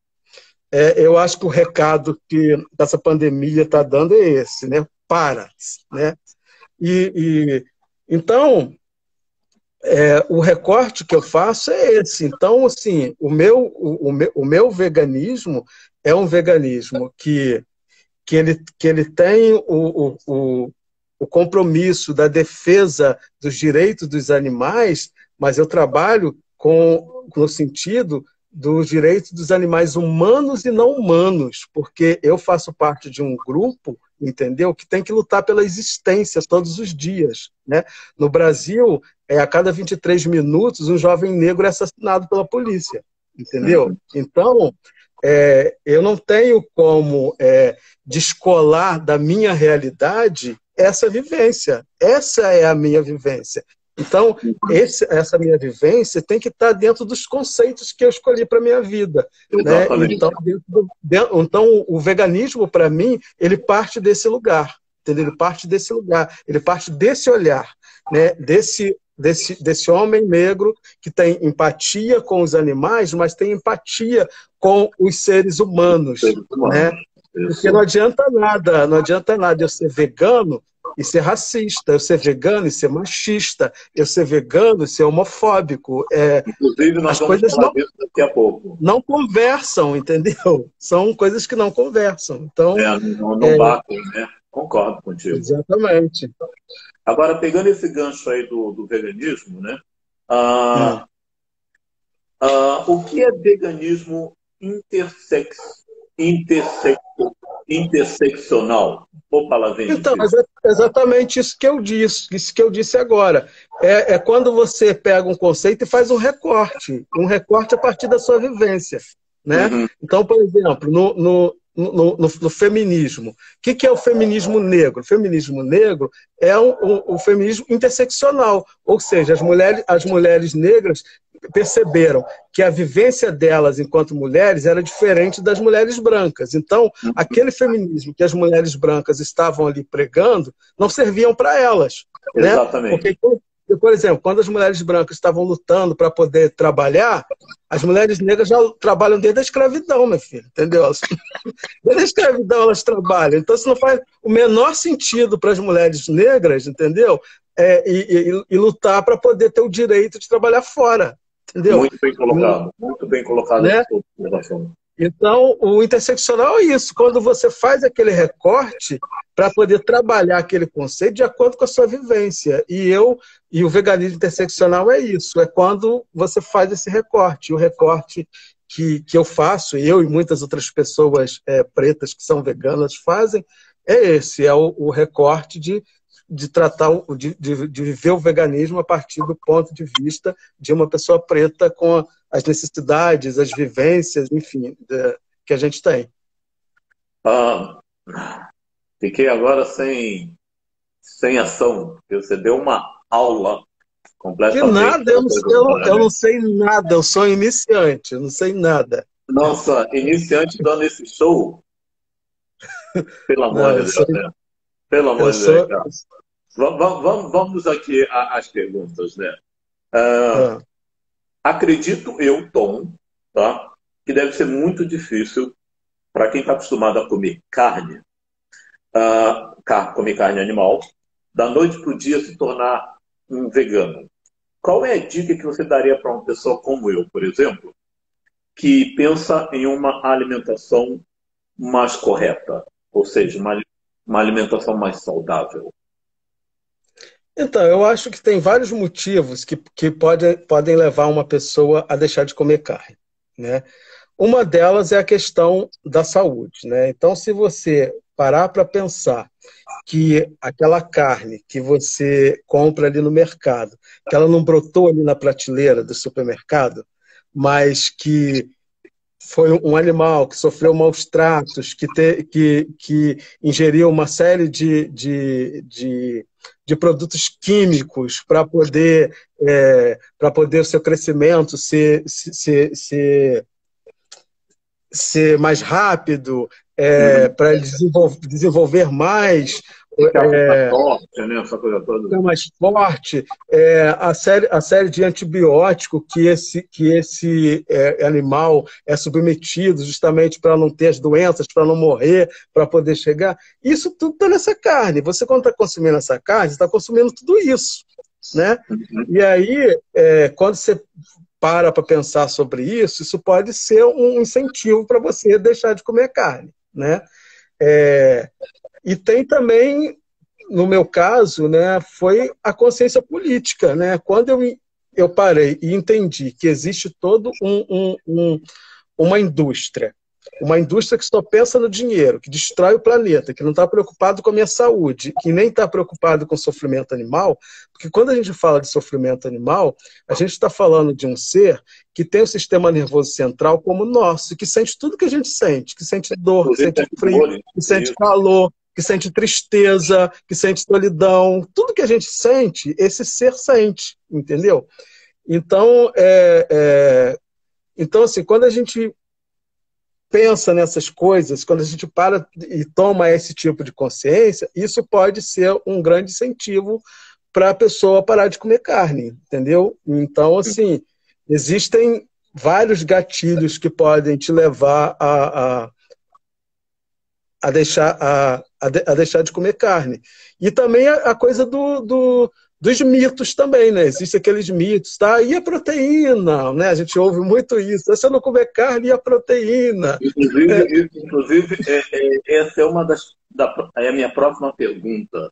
eu acho que o recado que essa pandemia está dando é esse, né? Para. Né? Então, o recorte que eu faço é esse. Então, assim, o meu veganismo é um veganismo que ele tem o compromisso da defesa dos direitos dos animais, mas eu trabalho no sentido dos direitos dos animais humanos e não humanos, porque eu faço parte de um grupo, entendeu, que tem que lutar pela existência todos os dias, né? No Brasil, a cada 23 minutos, um jovem negro é assassinado pela polícia, entendeu? Então, eu não tenho como descolar da minha realidade essa vivência. Essa é a minha vivência. Então, essa minha vivência tem que estar dentro dos conceitos que eu escolhi para a minha vida. Né? Então, o veganismo, para mim, ele parte desse lugar. Entendeu? Ele parte desse lugar, ele parte desse olhar, né? Desse homem negro que tem empatia com os animais, mas tem empatia com os seres humanos. Né? Porque não adianta nada eu ser vegano e ser racista, eu ser vegano e ser machista, eu ser vegano e ser homofóbico. Inclusive, nós vamos falar disso daqui a pouco. Não conversam, entendeu? São coisas que não conversam. Então, não batem, né? Concordo contigo. Exatamente. Agora, pegando esse gancho aí do veganismo, né? O que é veganismo interseccional? Ou palavrinha então, exatamente isso que eu disse agora. É quando você pega um conceito e faz um recorte a partir da sua vivência. Né? Uhum. Então, por exemplo, no feminismo. O que é o feminismo negro? O feminismo negro é o feminismo interseccional, ou seja, as mulheres negras perceberam que a vivência delas enquanto mulheres era diferente das mulheres brancas. Então, aquele feminismo que as mulheres brancas estavam ali pregando não serviam para elas. Exatamente. Né? Porque, por exemplo, quando as mulheres brancas estavam lutando para poder trabalhar, as mulheres negras já trabalham desde a escravidão, meu filho, entendeu? Desde a escravidão elas trabalham. Então, isso não faz o menor sentido para as mulheres negras, entendeu? E lutar para poder ter o direito de trabalhar fora, entendeu? Muito bem colocado. Né? Então, o interseccional é isso, quando você faz aquele recorte para poder trabalhar aquele conceito de acordo com a sua vivência. E o veganismo interseccional é isso, é quando você faz esse recorte. O recorte que eu faço, eu e muitas outras pessoas pretas que são veganas fazem, é esse, é o recorte de viver o veganismo a partir do ponto de vista de uma pessoa preta com as necessidades, as vivências, enfim, que a gente tem. Fiquei agora sem ação, porque você deu uma aula completamente... De nada, eu não sei nada, eu sou iniciante, eu não sei nada. Nossa, iniciante dando esse show? Pelo amor de Deus, né? Pelo amor de Deus. Vamos aqui às perguntas, né? Acredito eu, Tom, tá? Que deve ser muito difícil para quem está acostumado a comer carne, comer carne animal, da noite para o dia se tornar um vegano. Qual é a dica que você daria para uma pessoa como eu, por exemplo, que pensa em uma alimentação mais correta, ou seja, uma alimentação mais saudável? Então, eu acho que tem vários motivos que podem levar uma pessoa a deixar de comer carne, né? Uma delas é a questão da saúde, né? Então, se você parar para pensar que aquela carne que você compra ali no mercado, que ela não brotou ali na prateleira do supermercado, mas que foi um animal que sofreu maus tratos, que ingeriu uma série de produtos químicos para poder o seu crescimento ser mais rápido, para ele desenvolver mais, ficar mais forte, a série de antibióticos que esse animal é submetido justamente para não ter as doenças, para não morrer, para poder chegar. Isso tudo está nessa carne. Você, quando está consumindo essa carne, está consumindo tudo isso. Né? E aí, quando você para pensar sobre isso, isso pode ser um incentivo para você deixar de comer carne. Né? E tem também, no meu caso, né, foi a consciência política. Né? Quando eu parei e entendi que existe todo uma indústria que só pensa no dinheiro, que destrói o planeta, que não está preocupado com a minha saúde, que nem está preocupado com o sofrimento animal, porque quando a gente fala de sofrimento animal, a gente está falando de um ser que tem o sistema nervoso central como o nosso, que sente tudo que a gente sente, que sente dor, que sente frio, que sente calor, que sente tristeza, que sente solidão. Tudo que a gente sente, esse ser sente, entendeu? Então, então assim, quando a gente pensa nessas coisas, quando a gente para e toma esse tipo de consciência, isso pode ser um grande incentivo para a pessoa parar de comer carne, entendeu? Então, assim, existem vários gatilhos que podem te levar a deixar de comer carne. E também a coisa dos mitos também, né? Existem aqueles mitos, tá? E a proteína, né? A gente ouve muito isso. Se eu não comer carne, e a proteína? Inclusive, essa é uma é a minha próxima pergunta.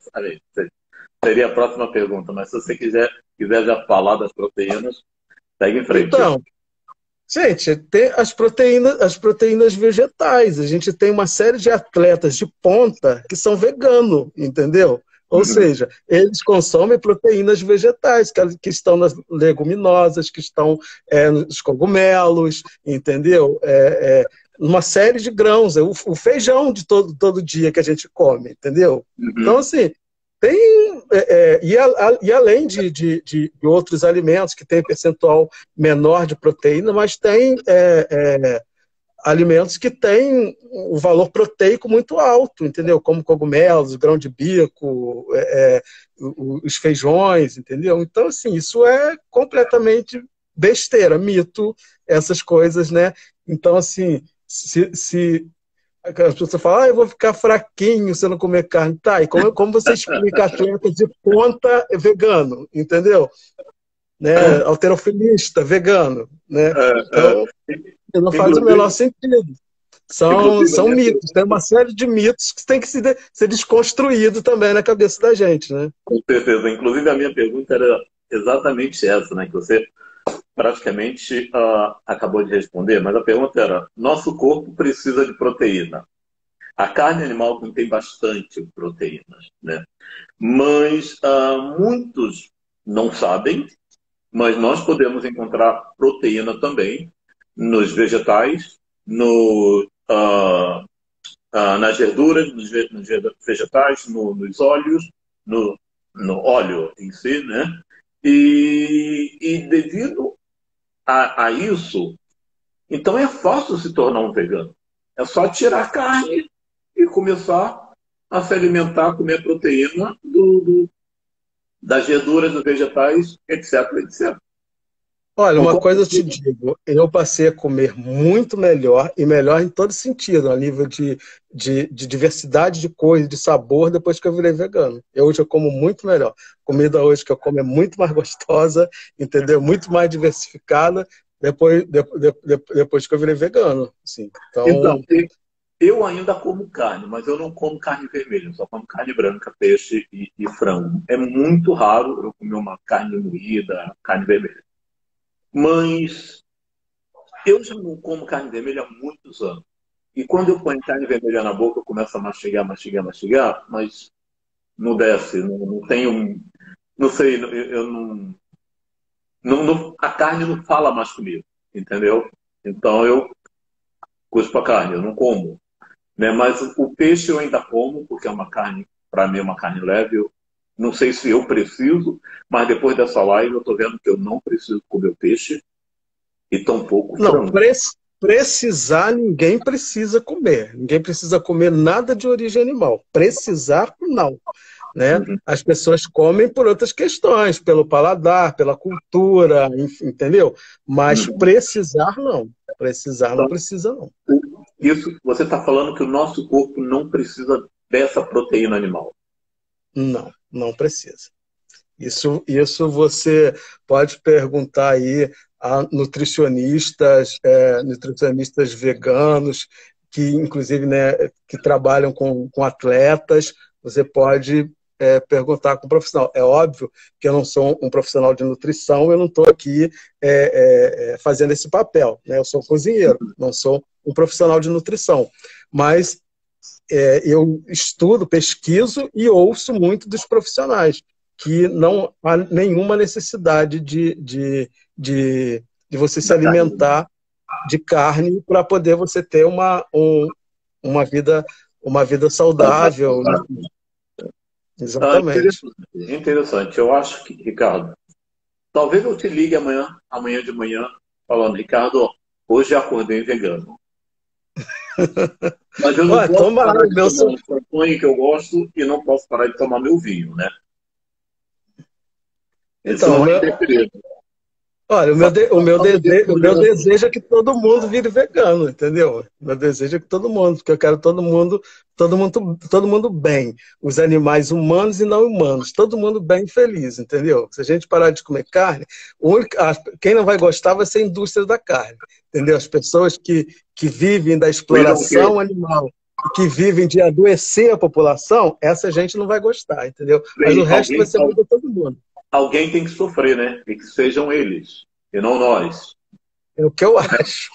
Seria a próxima pergunta, mas se você quiser já falar das proteínas, segue em frente. Então, gente, tem as proteínas vegetais. A gente tem uma série de atletas de ponta que são veganos, entendeu? Ou seja, eles consomem proteínas vegetais, que estão nas leguminosas, que estão nos cogumelos, entendeu? Uma série de grãos, o feijão de todo dia que a gente come, entendeu? Então, assim, tem, e além de outros alimentos que têm percentual menor de proteína, mas tem alimentos que têm um valor proteico muito alto, entendeu? Como cogumelos, grão de bico, os feijões, entendeu? Então, assim, isso é completamente besteira, mito, essas coisas, né? Então, assim, se as pessoas falam, eu vou ficar fraquinho se eu não comer carne. Tá, e como você explica atleta de ponta vegano, entendeu? Né? Halterofilista, vegano, né? Então, não faz o menor sentido. São mitos, tem uma série de mitos que tem que ser desconstruído também na cabeça da gente, né? Com certeza. Inclusive, a minha pergunta era exatamente essa, né? Que você praticamente acabou de responder, mas a pergunta era: nosso corpo precisa de proteína. A carne animal contém bastante proteínas, né? Mas muitos não sabem, mas nós podemos encontrar proteína também nos vegetais, nas verduras, nos vegetais, nos óleos, no óleo em si, né? E devido a isso, então é fácil se tornar um vegano. É só tirar a carne e começar a se alimentar, comer proteína das verduras, dos vegetais, etc, etc. Olha, uma coisa eu te digo, eu passei a comer muito melhor, e melhor em todo sentido, a nível de diversidade de cores, de sabor, depois que eu virei vegano. Hoje eu como muito melhor. A comida hoje que eu como é muito mais gostosa, entendeu? Muito mais diversificada, depois que eu virei vegano. Assim. Então, eu ainda como carne, mas eu não como carne vermelha, eu só como carne branca, peixe e frango. É muito raro eu comer uma carne moída, carne vermelha. Mas eu já não como carne vermelha há muitos anos. E quando eu ponho carne vermelha na boca, eu começo a mastigar, mas não desce, não tenho. Não sei, eu não. A carne não fala mais comigo, entendeu? Então eu cuspo a carne, eu não como. Né? Mas o peixe eu ainda como, porque é uma carne, para mim, é uma carne leve. Eu não sei se eu preciso, mas depois dessa live eu estou vendo que eu não preciso comer o peixe. E tampouco frango. Não, precisar ninguém precisa comer. Ninguém precisa comer nada de origem animal. Precisar, não. Né? As pessoas comem por outras questões, pelo paladar, pela cultura, enfim, entendeu? Mas precisar, não. Precisar não precisa, não. Isso, você está falando que o nosso corpo não precisa dessa proteína animal. Não, não precisa. Isso você pode perguntar aí a nutricionistas veganos, que inclusive, né, que trabalham com atletas. Você pode perguntar com o profissional. É óbvio que eu não sou um profissional de nutrição, eu não estou aqui fazendo esse papel. Né? Eu sou um cozinheiro, não sou um profissional de nutrição. Mas eu estudo, pesquiso e ouço muito dos profissionais, que não há nenhuma necessidade de você se alimentar de carne para poder você ter uma vida uma vida saudável. Exatamente. Interessante. Eu acho que, Ricardo, talvez eu te ligue amanhã de manhã, falando, Ricardo, hoje eu acordei vegano. Mas eu não posso parar de tomar um champanhe que eu gosto e não posso parar de tomar meu vinho, né? Então, olha, o meu desejo é que todo mundo vire vegano, entendeu? O meu desejo é que todo mundo, porque eu quero todo mundo bem. Os animais humanos e não humanos, todo mundo bem e feliz, entendeu? Se a gente parar de comer carne, quem não vai gostar vai ser a indústria da carne, entendeu? As pessoas que vivem da exploração animal, que vivem de adoecer a população, essa gente não vai gostar, entendeu? Mas o resto vai ser bom para todo mundo. Alguém tem que sofrer, né? E que sejam eles, e não nós. É o que eu acho.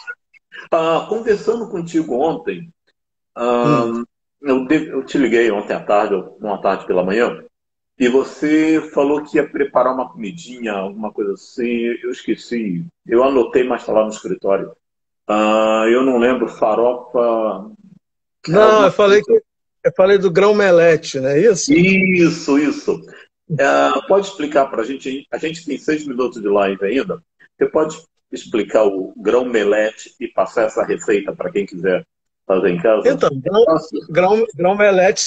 Conversando contigo ontem, eu te liguei ontem à tarde, ou uma tarde pela manhã, e você falou que ia preparar uma comidinha, alguma coisa assim. Eu esqueci. Eu anotei, mas está lá no escritório. Eu não lembro, farofa... Não, eu falei do grão-melete, não é isso? Isso. Pode explicar para a gente? A gente tem 6 minutos de live ainda. Você pode explicar o grão-melete e passar essa receita para quem quiser fazer em casa? Então, grão-melete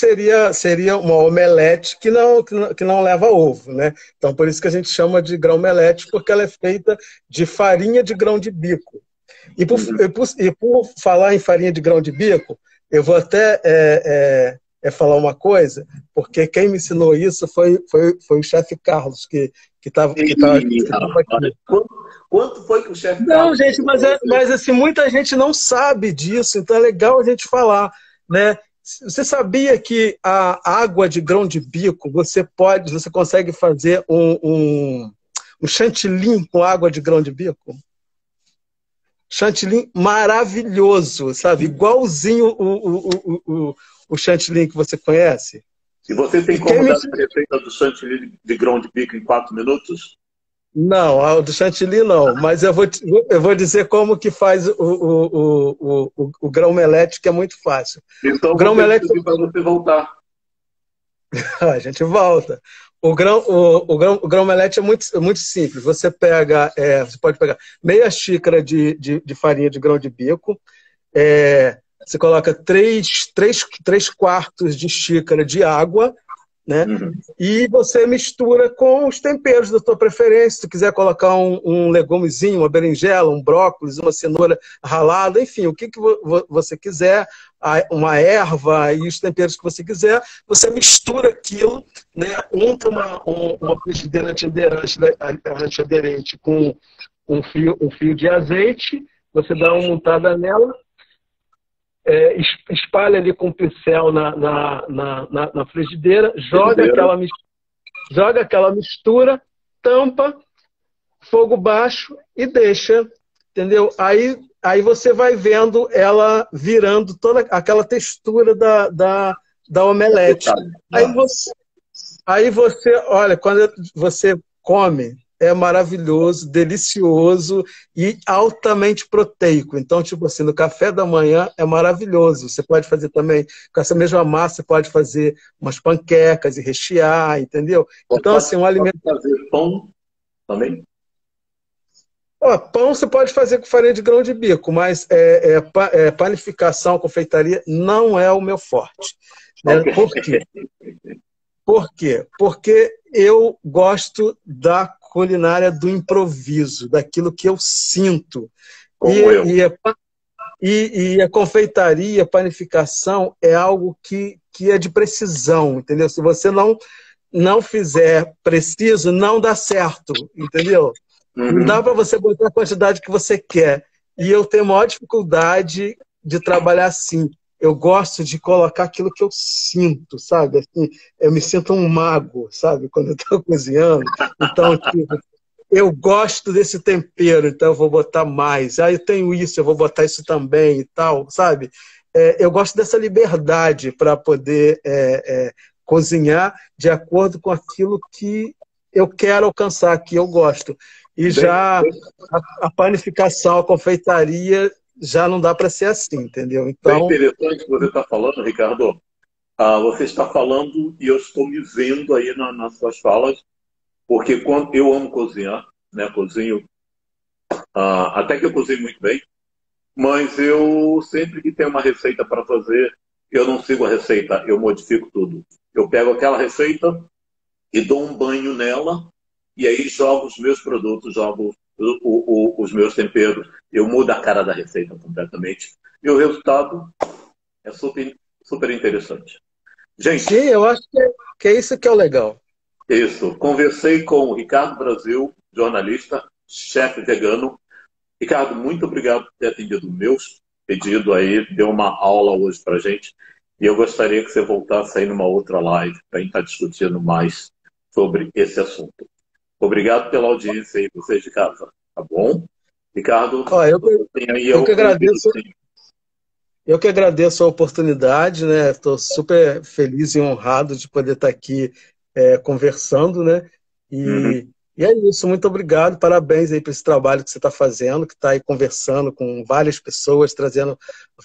seria uma omelete que não leva ovo, né? Então, por isso que a gente chama de grão-melete, porque ela é feita de farinha de grão de bico. E por falar em farinha de grão de bico, eu vou até falar uma coisa, porque quem me ensinou isso foi o chefe Carlos, que estava aqui. Quanto foi que o chefe Carlos... Não, gente, mas assim, muita gente não sabe disso, então é legal a gente falar, né? Você sabia que a água de grão de bico, você consegue fazer um chantilly com água de grão de bico? Chantilly maravilhoso, sabe? Igualzinho o chantilly que você conhece. E você tem como dar a receita do chantilly de grão de bico em 4 minutos? Não, o do chantilly não, mas eu vou dizer como que faz o grão-melete, que é muito fácil. Então, o grão-melete para você voltar. A gente volta. O grão-melete é muito simples. Você pode pegar meia xícara de farinha de grão de bico, você coloca 3 quartos de xícara de água, né? E você mistura com os temperos da tua preferência. Se tu quiser colocar um legumezinho, uma berinjela, um brócolis, uma cenoura ralada, enfim, o que você quiser, uma erva e os temperos que você quiser, você mistura aquilo, né? Unta uma frigideira antiaderente com um fio de azeite, você dá uma untada nela, espalha ali com um pincel na frigideira, joga aquela mistura, tampa, fogo baixo e deixa, entendeu? Aí você vai vendo ela virando toda aquela textura da omelete. Aí você, olha, quando você come, é maravilhoso, delicioso e altamente proteico. Então, tipo assim, no café da manhã é maravilhoso. Você pode fazer também, com essa mesma massa, você pode fazer umas panquecas e rechear, entendeu? Então, assim, um alimento... Pode fazer pão também? Pão você pode fazer com farinha de grão de bico, mas panificação, confeitaria, não é o meu forte. Né? Okay. Por quê? Por quê? Porque eu gosto da culinária do improviso, daquilo que eu sinto. E a confeitaria, a panificação é algo que é de precisão, entendeu? Se você não fizer preciso, não dá certo, entendeu? Não dá para você botar a quantidade que você quer. E eu tenho a maior dificuldade de trabalhar assim. Eu gosto de colocar aquilo que eu sinto, sabe? Assim, eu me sinto um mago, sabe? Quando eu estou cozinhando. Então, tipo, eu gosto desse tempero, então eu vou botar mais. Eu tenho isso, eu vou botar isso também e tal, sabe? Eu gosto dessa liberdade para poder cozinhar de acordo com aquilo que eu quero alcançar, que eu gosto. E já a panificação, a confeitaria... já não dá para ser assim, entendeu? É Então, interessante que você está falando, Ricardo. Você está falando e eu estou me vendo aí nas suas falas, porque quando eu amo cozinhar, né? Cozinho, até que eu cozinho muito bem, mas eu sempre que tenho uma receita para fazer, eu não sigo a receita, eu modifico tudo. Eu pego aquela receita e dou um banho nela, e aí jogo os meus produtos, jogo os meus temperos, eu mudo a cara da receita completamente, e o resultado é super, super interessante. sim, Gente, eu acho que é isso que é o legal. isso. Conversei com o Ricardo Brasil, jornalista, chefe vegano. Ricardo, muito obrigado por ter atendido o meu pedido aí, deu uma aula hoje para gente. E eu gostaria que você voltasse aí numa outra live para a gente estar discutindo mais sobre esse assunto. Obrigado pela audiência aí, vocês de casa. Tá bom? Ricardo, Ó, você tem aí eu que um agradeço, minutinho. eu que agradeço a oportunidade, né? Estou super feliz e honrado de poder estar aqui conversando, né? Uhum. E é isso, muito obrigado, parabéns aí por esse trabalho que você está fazendo, que está aí conversando com várias pessoas, trazendo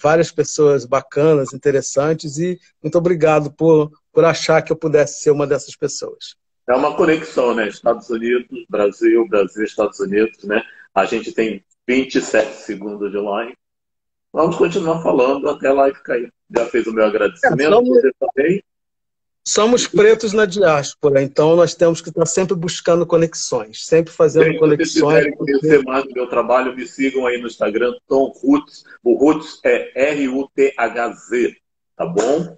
várias pessoas bacanas, interessantes, e muito obrigado por achar que eu pudesse ser uma dessas pessoas. É uma conexão, né? Estados Unidos, Brasil, Brasil, Estados Unidos, né? A gente tem 27 segundos de live. Vamos continuar falando até a live cair. Já fez o meu agradecimento, Somos, você também. somos pretos na diáspora, então nós temos que estar sempre buscando conexões, sempre fazendo Gente, se vocês conexões, quiserem porque conhecer mais do meu trabalho, me sigam aí no Instagram, Tom Roots. O Roots é Ruthz, tá bom?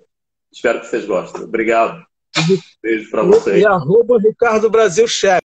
Espero que vocês gostem. Obrigado. Beijo para e vocês. arroba Ricardo Brasil Chef.